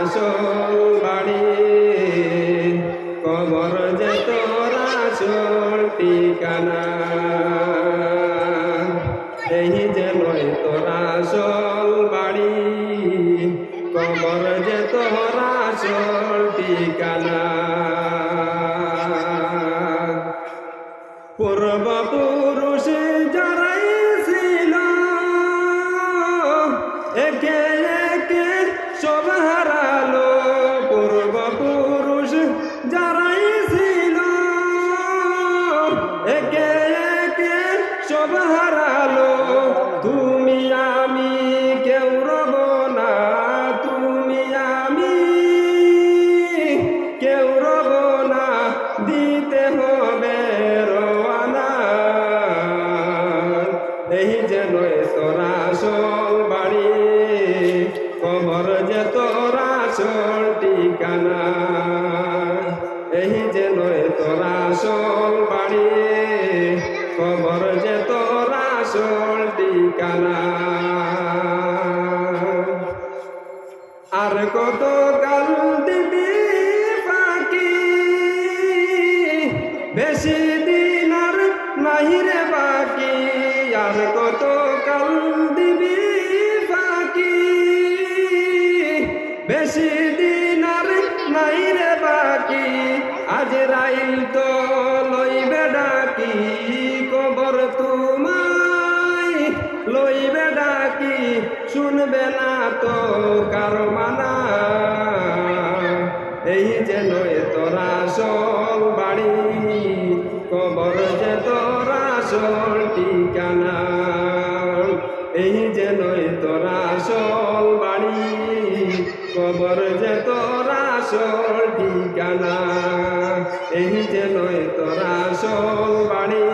আসল বাড়ি কবর যে তোর আসল ঠিকানা এই যে নয় তোর আসল বাড়ি কবর যে তোর আসল ঠিকানা পূর্বপুরুষ যারাই ছিল একে একে সব হারালো পূর্বপুরুষ যারাই ছিল একে একে সব হারালো তুমি আমি কেউ রব না তুমি আমি কেউ রব না দিতে হবে এই যে নয় তোর আসল বাড়ি কবর যে তোর আসল ঠিকানা এই যে নয় তোর আসল বাড়ি কবর যে তোর আসল ঠিকানা আর কত কাল দিবি বাকি বেশি দিন আর নাহি রে বাকি আর কত কাল দিবি বাকি বেশি দিন আর নাই রে বাকি আজরাইল তো লইবে ডাকি কবর তোমায় লইবে ডাকি শুনবে না তো কারো মানা এই যে নয় তোর আসল বাড়ি কবর যে তোর আসল ঠিকানা এই যে নয় তোর আসল বাড়ি কবর যে তোর আসল ঠিকানা এই যে নয় তোর আসল বাড়ি